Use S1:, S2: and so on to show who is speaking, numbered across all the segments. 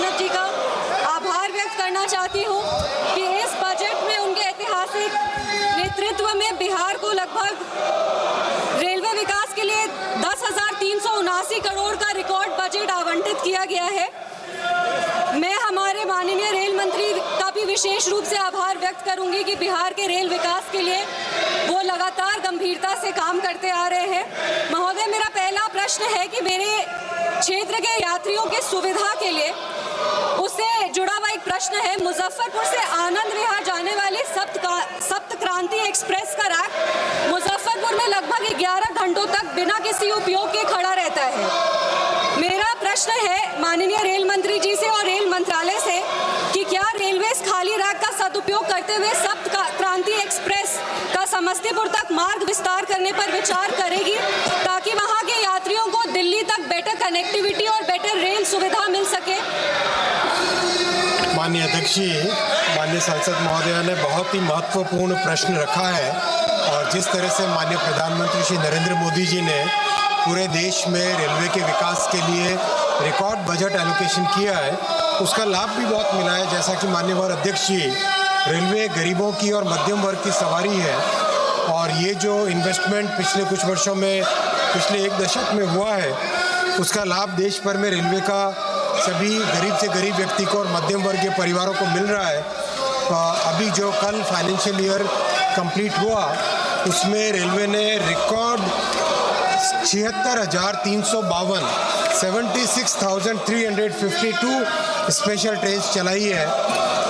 S1: वैष्णव जी का आभार व्यक्त करना चाहती हूँ कि इस बजट में उनके ऐतिहासिक नेतृत्व में बिहार को लगभग रेलवे विकास के लिए 10,379 करोड़ का रिकॉर्ड बजट आवंटित किया गया है। मैं हमारे माननीय रेल मंत्री का भी विशेष रूप से आभार व्यक्त करूंगी कि बिहार के रेल विकास के लिए वो लगातार गंभीरता से काम करते आ रहे हैं। महोदय, मेरा पहला प्रश्न है कि मेरे क्षेत्र के यात्रियों की सुविधा के लिए उससे जुड़ा हुआ एक प्रश्न है। मुजफ्फरपुर से आनंद विहार जाने वाली सप्त क्रांति एक्सप्रेस का रैक मुजफ्फरपुर में लगभग 11 घंटों तक बिना किसी उपयोग के खड़ा रहता है। मेरा प्रश्न है माननीय रेल मंत्री जी से और रेल मंत्रालय से कि क्या रेलवे इस खाली रैक का सदुपयोग करते हुए सप्त क्रांति एक्सप्रेस का समस्तीपुर तक मार्ग विस्तार करने पर विचार करेगी ताकि वहां के यात्रियों को दिल्ली तक बेटर कनेक्टिविटी और बेटर रेल सुविधा मिल सके।
S2: माननीय अध्यक्ष जी, माननीय सांसद महोदया ने बहुत ही महत्वपूर्ण प्रश्न रखा है और जिस तरह से माननीय प्रधानमंत्री श्री नरेंद्र मोदी जी ने पूरे देश में रेलवे के विकास के लिए रिकॉर्ड बजट एलोकेशन किया है, उसका लाभ भी बहुत मिला है। जैसा कि माननीय अध्यक्ष जी, रेलवे गरीबों की और मध्यम वर्ग की सवारी है और ये जो इन्वेस्टमेंट पिछले कुछ वर्षों में, पिछले एक दशक में हुआ है, उसका लाभ देश भर में रेलवे का सभी गरीब से गरीब व्यक्ति को और मध्यम वर्ग के परिवारों को मिल रहा है। अभी जो कल फाइनेंशियल ईयर कंप्लीट हुआ उसमें रेलवे ने रिकॉर्ड 76,352 76,352 स्पेशल ट्रेन चलाई है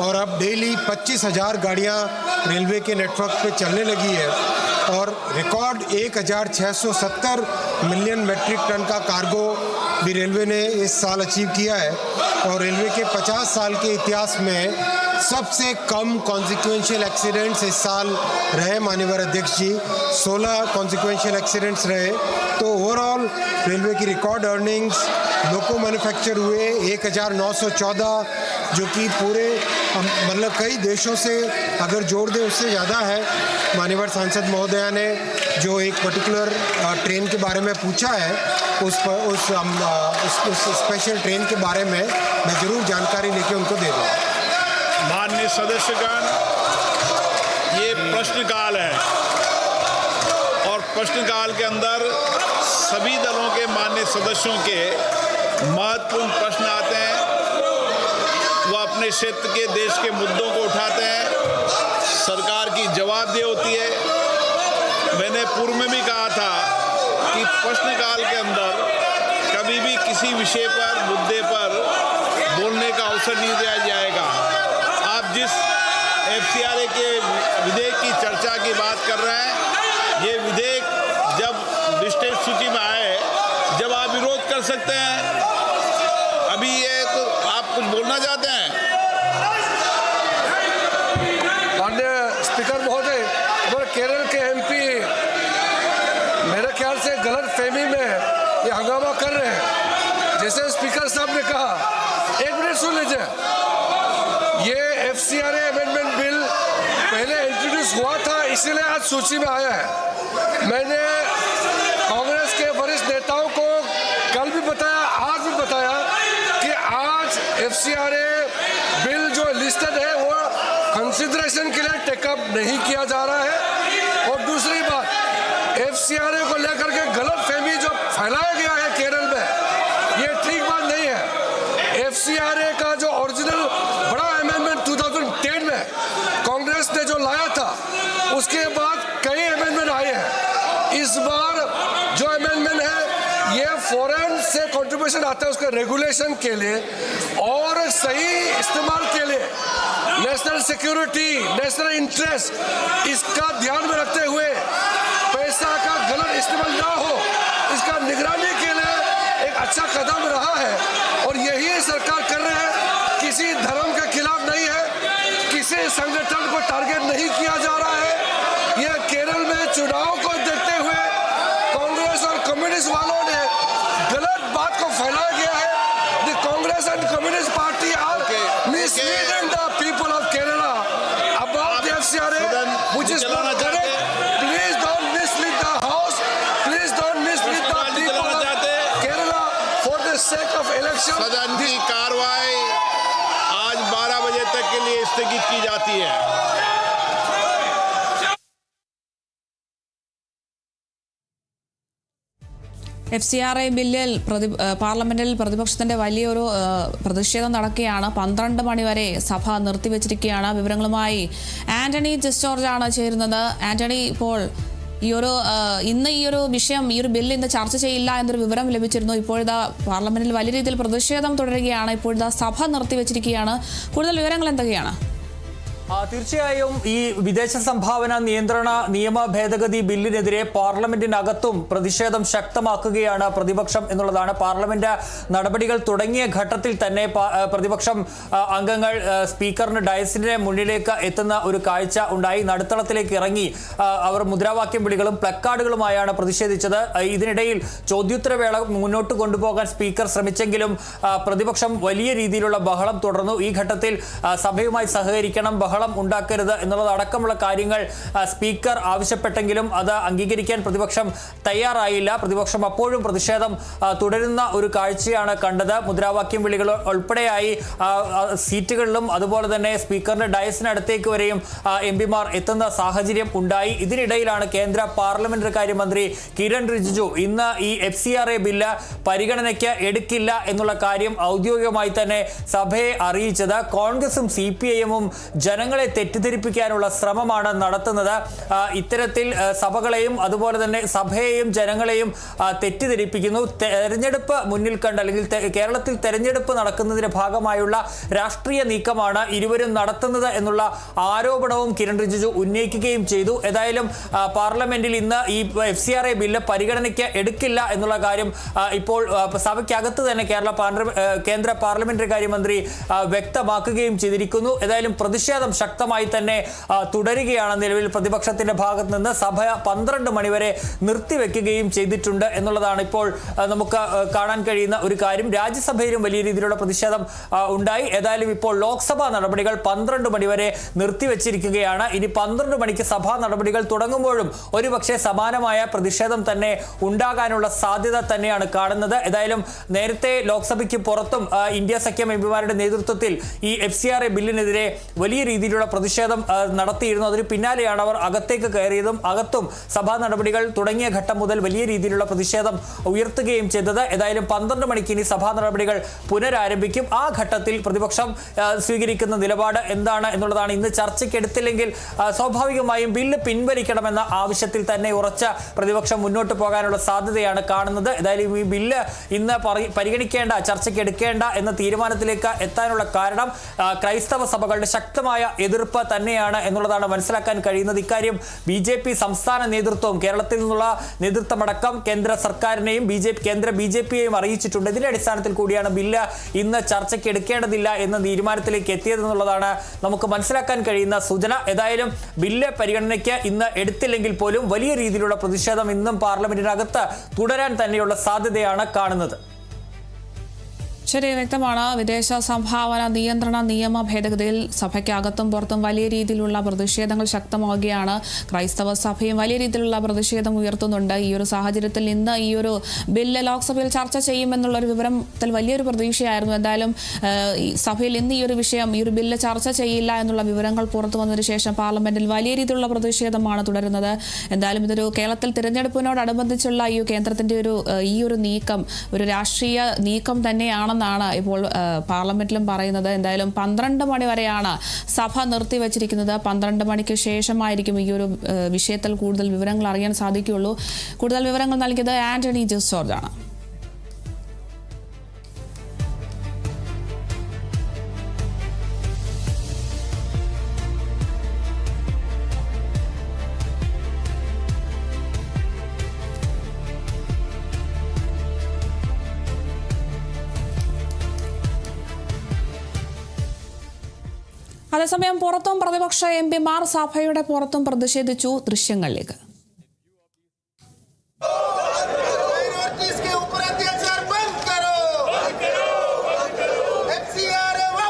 S2: और अब डेली 25,000 गाड़ियाँ रेलवे के नेटवर्क पे चलने लगी है और रिकॉर्ड 1,670 मिलियन मेट्रिक टन का कार्गो भी रेलवे ने इस साल अचीव किया है और रेलवे के 50 साल के इतिहास में सबसे कम कॉन्सिक्वेंशियल एक्सीडेंट्स इस साल रहे। माननीय अध्यक्ष जी, 16 कॉन्सिक्वेंशियल एक्सीडेंट्स रहे। तो ओवरऑल रेलवे की रिकॉर्ड अर्निंग्स, लोको मैन्युफैक्चर हुए 1,914, जो कि पूरे मतलब कई देशों से अगर जोड़ दें उससे ज़्यादा है। माननीय सांसद महोदया ने जो एक पर्टिकुलर ट्रेन के बारे में पूछा है उस स्पेशल ट्रेन के बारे में मैं ज़रूर जानकारी लेके उनको दे दूँगा।
S3: माननीय सदस्यगण, ये प्रश्नकाल है और प्रश्नकाल के अंदर सभी दलों के माननीय सदस्यों के महत्वपूर्ण प्रश्न आते हैं। वो अपने क्षेत्र के देश के मुद्दों को उठाते हैं, सरकार की जवाबदेही होती है। मैंने पूर्व में भी कहा था कि प्रश्नकाल के अंदर कभी भी किसी विषय पर, मुद्दे पर बोलने का अवसर नहीं दिया जाएगा। आप जिस FCRA के विधेयक की चर्चा की बात कर रहे हैं, ये विधेयक जब विशेष सूची में आए, जब आप विरोध कर सकते हैं। अभी ये तो आप कुछ बोलना चाहते हैं?
S4: माननीय स्पीकर महोदय, केरल के MP मेरे ख्याल से गलत फहमी में ये हंगामा कर रहे हैं। जैसे स्पीकर साहब ने कहा, एक मिनट सुन लीजिए, ये FCRA अमेंडमेंट बिल पहले इंट्रोड्यूस हुआ था, इसीलिए आज सूची में आया है। मैंने कांग्रेस के वरिष्ठ नेताओं को कल भी बताया, आज भी बताया कि आज FCRA बिल जो लिस्टेड है वो कंसिडरेशन के लिए टेकअप नहीं किया जा रहा है। और दूसरी बात, FCRA को लेकर के गलत फहमी जो फैलाया गया है केरल में, ये ठीक बात नहीं है। FCRA का जो ओरिजिनल बड़ा अमेंडमेंट 2010 में कांग्रेस ने जो लाया था, उसके बाद कई अमेंडमेंट आए हैं। इस बार जो अमेंडमेंट है ये फॉरेन से कंट्रीब्यूशन आता है उसके रेगुलेशन के लिए और सही इस्तेमाल के लिए, नेशनल सिक्योरिटी, नेशनल इंटरेस्ट, इसका ध्यान में रखते हुए पैसा का गलत इस्तेमाल ना हो, इसका निगरानी के लिए एक अच्छा कदम रहा है और यही सरकार कर रहे हैं। किसी धर्म के खिलाफ नहीं है, किसी संगठन को टारगेट नहीं किया जा रहा है। यह केरल में चुनाव को देखते हुए कांग्रेस और कम्युनिस्ट वालों ने गलत बात को फैलाया गया है। The Congress and communist party are misleading the people of Kerala about the FCRA, which is not correct. Please don't mislead the House. Please don't mislead the people of Kerala for the sake of election.
S3: सदन की कार्रवाई तक के लिए स्थगित की जाती है।
S5: FCRA ബില്ലിൽ പാർലമെന്റിൽ പ്രതിപക്ഷത്തിന്റെ വലിയൊരു പ്രതിഷേധം നടക്കുകയാണ്. 12 മണി വരെ സഭ നിർത്തിവെച്ചിരിക്കുകയാണ്. വിവരങ്ങളുമായി ആന്റണി ജോർജ് ആണ് ചേരുന്നത്. ആന്റണി, ഇപ്പോൾ ഇന്ന് ഈ ഒരു വിഷയം, ഈ ഒരു ബില്ല് ഇന്ന് ചർച്ച ചെയ്യില്ല എന്നൊരു വിവരം ലഭിച്ചിരുന്നു. ഇപ്പോഴിതാ പാർലമെന്റിൽ വലിയ രീതിയിൽ പ്രതിഷേധം തുടരുകയാണ്. ഇപ്പോഴിതാ സഭ നിർത്തിവെച്ചിരിക്കുകയാണ്. കൂടുതൽ വിവരങ്ങൾ എന്തൊക്കെയാണ്?
S6: തീർച്ചയായും ഈ വിദേശ സംഭാവന നിയന്ത്രണ നിയമ ഭേദഗതി ബില്ലിനെതിരെ പാർലമെന്റിനകത്തും പ്രതിഷേധം ശക്തമാക്കുകയാണ് പ്രതിപക്ഷം എന്നുള്ളതാണ്. പാർലമെന്റ് നടപടികൾ തുടങ്ങിയ ഘട്ടത്തിൽ തന്നെ പ്രതിപക്ഷം അംഗങ്ങൾ സ്പീക്കറിന് ഡയസിന്റെ മുന്നിലേക്ക് എത്തുന്ന ഒരു കാഴ്ച ഉണ്ടായി. നടുത്തളത്തിലേക്ക് ഇറങ്ങി അവർ മുദ്രാവാക്യം വിളികളും പ്ലക്കാർഡുകളുമായാണ് പ്രതിഷേധിച്ചത്. ഇതിനിടയിൽ ചോദ്യോത്തരവേള മുന്നോട്ട് കൊണ്ടുപോകാൻ സ്പീക്കർ ശ്രമിച്ചെങ്കിലും പ്രതിപക്ഷം വലിയ രീതിയിലുള്ള ബഹളം തുടർന്നു. ഈ ഘട്ടത്തിൽ സഭയുമായി സഹകരിക്കണം, ബഹളം ഉണ്ടാക്കരുത് എന്നുള്ളതടക്കമുള്ള കാര്യങ്ങൾ സ്പീക്കർ ആവശ്യപ്പെട്ടെങ്കിലും അത് അംഗീകരിക്കാൻ പ്രതിപക്ഷം തയ്യാറായില്ല. പ്രതിപക്ഷം അപ്പോഴും പ്രതിഷേധം തുടരുന്ന ഒരു കാഴ്ചയാണ് കണ്ടത്. മുദ്രാവാക്യം വിളികൾ ഉൾപ്പെടെയായി സീറ്റുകളിലും അതുപോലെ തന്നെ സ്പീക്കറിന്റെ ഡയസിനടുത്തേക്ക് വരെയും എംപിമാർ എത്തുന്ന സാഹചര്യം ഉണ്ടായി. ഇതിനിടയിലാണ് കേന്ദ്ര പാർലമെന്ററി കാര്യമന്ത്രി കിരൺ റിജിജു ഇന്ന് ഈ FCRA ബില്ല് പരിഗണനയ്ക്ക് എടുക്കില്ല എന്നുള്ള കാര്യം ഔദ്യോഗികമായി തന്നെ സഭയെ അറിയിച്ചത്. കോൺഗ്രസും CPIM-ഉം ജനങ്ങളെ തെറ്റിദ്ധരിപ്പിക്കാനുള്ള ശ്രമമാണ് നടത്തുന്നത്. ഇത്തരത്തിൽ സഭകളെയും അതുപോലെ തന്നെ സഭയെയും ജനങ്ങളെയും തെറ്റിദ്ധരിപ്പിക്കുന്നു. തെരഞ്ഞെടുപ്പ് മുന്നിൽ കണ്ട്, അല്ലെങ്കിൽ കേരളത്തിൽ തെരഞ്ഞെടുപ്പ് നടക്കുന്നതിന്റെ ഭാഗമായുള്ള രാഷ്ട്രീയ നീക്കമാണ് ഇരുവരും നടത്തുന്നത് എന്നുള്ള ആരോപണവും കിരൺ റിജിജു ഉന്നയിക്കുകയും ചെയ്തു. ഏതായാലും പാർലമെന്റിൽ ഇന്ന് ഈ FCRA ബില്ല് പരിഗണനയ്ക്ക് എടുക്കില്ല എന്നുള്ള കാര്യം ഇപ്പോൾ സഭയ്ക്കകത്ത് തന്നെ കേന്ദ്ര പാർലമെന്ററി കാര്യമന്ത്രി വ്യക്തമാക്കുകയും ചെയ്തിരിക്കുന്നു. ഏതായാലും പ്രതിഷേധം ശക്തമായി തന്നെ തുടരുകയാണ്. നിലവിൽ പ്രതിപക്ഷത്തിന്റെ ഭാഗത്ത് നിന്ന് സഭ 12 മണിവരെ നിർത്തിവെക്കുകയും ചെയ്തിട്ടുണ്ട് എന്നുള്ളതാണ് ഇപ്പോൾ നമുക്ക് കാണാൻ കഴിയുന്ന ഒരു കാര്യം. രാജ്യസഭയിലും വലിയ രീതിയിലുള്ള പ്രതിഷേധം ഉണ്ടായി. ഏതായാലും ഇപ്പോൾ ലോക്സഭാ നടപടികൾ 12 മണിവരെ നിർത്തിവെച്ചിരിക്കുകയാണ്. ഇനി 12 മണിക്ക് സഭാ നടപടികൾ തുടങ്ങുമ്പോഴും ഒരുപക്ഷെ സമാനമായ പ്രതിഷേധം തന്നെ ഉണ്ടാകാനുള്ള സാധ്യത തന്നെയാണ് കാണുന്നത്. ഏതായാലും നേരത്തെ ലോക്സഭയ്ക്ക് പുറത്തും ഇന്ത്യ സഖ്യം എംപിമാരുടെ നേതൃത്വത്തിൽ ഈ FCRA ബില്ലിനെതിരെ വലിയ രീതിയിലുള്ള പ്രതിഷേധം നടത്തിയിരുന്നു. അതിന് പിന്നാലെയാണ് അവർ അകത്തേക്ക് കയറിയതും അകത്തും സഭാ നടപടികൾ തുടങ്ങിയ ഘട്ടം മുതൽ വലിയ രീതിയിലുള്ള പ്രതിഷേധം ഉയർത്തുകയും ചെയ്തത്. ഏതായാലും 12 മണിക്ക് ഇനി സഭാ നടപടികൾ പുനരാരംഭിക്കും. ആ ഘട്ടത്തിൽ പ്രതിപക്ഷം സ്വീകരിക്കുന്ന നിലപാട് എന്താണ് എന്നുള്ളതാണ്. ഇന്ന് ചർച്ചയ്ക്ക് എടുത്തില്ലെങ്കിൽ സ്വാഭാവികമായും ബില്ല് പിൻവലിക്കണമെന്ന ആവശ്യത്തിൽ തന്നെ ഉറച്ച പ്രതിപക്ഷം മുന്നോട്ട് പോകാനുള്ള സാധ്യതയാണ് കാണുന്നത്. ഏതായാലും ഈ ബില്ല് ഇന്ന് പരിഗണിക്കേണ്ട, ചർച്ചയ്ക്ക് എടുക്കേണ്ട എന്ന തീരുമാനത്തിലേക്ക് എത്താനുള്ള കാരണം ക്രൈസ്തവ സഭകളുടെ ശക്തമായ എതിർപ്പ് തന്നെയാണ് എന്നുള്ളതാണ് മനസ്സിലാക്കാൻ കഴിയുന്നത്. ഇക്കാര്യം BJP സംസ്ഥാന നേതൃത്വവും കേരളത്തിൽ നിന്നുള്ള നേതൃത്വമടക്കം കേന്ദ്ര സർക്കാരിനെയും കേന്ദ്ര BJP-യെയും അറിയിച്ചിട്ടുണ്ട്. ഇതിന്റെ അടിസ്ഥാനത്തിൽ കൂടിയാണ് ബില്ല് ഇന്ന് ചർച്ചയ്ക്ക് എടുക്കേണ്ടതില്ല എന്ന തീരുമാനത്തിലേക്ക് എത്തിയതെന്നുള്ളതാണ് നമുക്ക് മനസ്സിലാക്കാൻ കഴിയുന്ന സൂചന. ഏതായാലും ബില്ല് പരിഗണനയ്ക്ക് ഇന്ന് എടുത്തില്ലെങ്കിൽ പോലും വലിയ രീതിയിലുള്ള പ്രതിഷേധം ഇന്നും പാർലമെന്റിനകത്ത് തുടരാൻ തന്നെയുള്ള സാധ്യതയാണ് കാണുന്നത്.
S5: ശരി, വ്യക്തമാണ്. വിദേശ സംഭാവന നിയന്ത്രണ നിയമ ഭേദഗതിയിൽ സഭയ്ക്കകത്തും പുറത്തും വലിയ രീതിയിലുള്ള പ്രതിഷേധങ്ങൾ ശക്തമാവുകയാണ്. ക്രൈസ്തവ സഭയും വലിയ രീതിയിലുള്ള പ്രതിഷേധം ഉയർത്തുന്നുണ്ട്. ഈ ഒരു സാഹചര്യത്തിൽ ഇന്ന് ഈ ഒരു ബില്ല് ലോക്സഭയിൽ ചർച്ച ചെയ്യുമെന്നുള്ളൊരു വിവരത്തിൽ വലിയൊരു പ്രതീക്ഷയായിരുന്നു. എന്തായാലും സഭയിൽ ഇന്ന് ഈ ഒരു വിഷയം, ഈ ഒരു ബില്ല് ചർച്ച ചെയ്യില്ല എന്നുള്ള വിവരങ്ങൾ പുറത്തു വന്നതിന് ശേഷം പാർലമെന്റിൽ വലിയ രീതിയിലുള്ള പ്രതിഷേധമാണ് തുടരുന്നത്. എന്തായാലും ഇതൊരു കേരളത്തിൽ തിരഞ്ഞെടുപ്പിനോടനുബന്ധിച്ചുള്ള ഈ കേന്ദ്രത്തിന്റെ ഈ ഒരു നീക്കം ഒരു രാഷ്ട്രീയ നീക്കം തന്നെയാണ് ാണ് ഇപ്പോൾ പാർലമെന്റിലും പറയുന്നത്. എന്തായാലും 12 മണി വരെയാണ് സഭ നിർത്തിവച്ചിരിക്കുന്നത്. 12 മണിക്ക് ശേഷമായിരിക്കും ഈ ഒരു വിഷയത്തിൽ കൂടുതൽ വിവരങ്ങൾ അറിയാൻ സാധിക്കുകയുള്ളൂ. കൂടുതൽ വിവരങ്ങൾ നൽകിയത് ആന്റണി ജോർജ് ആണ്. അതേസമയം പുറത്തും പ്രതിപക്ഷ എംപിമാർ സഭയുടെ പുറത്തും പ്രതിഷേധിച്ചു. ദൃശ്യങ്ങളിലേക്ക്.
S7: FCRA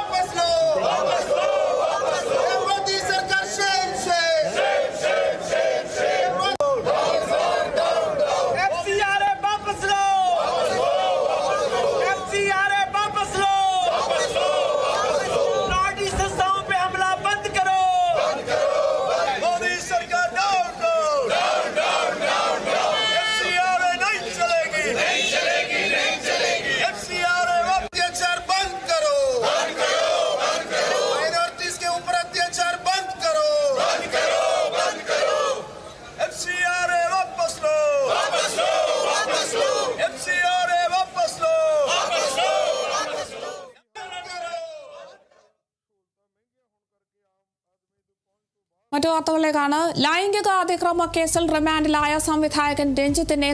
S5: മറ്റു വാർത്തകളിലേക്കാണ്. ലൈംഗിക അതിക്രമ കേസിൽ റിമാൻഡിലായ സംവിധായകൻ രഞ്ജിത്തിനെ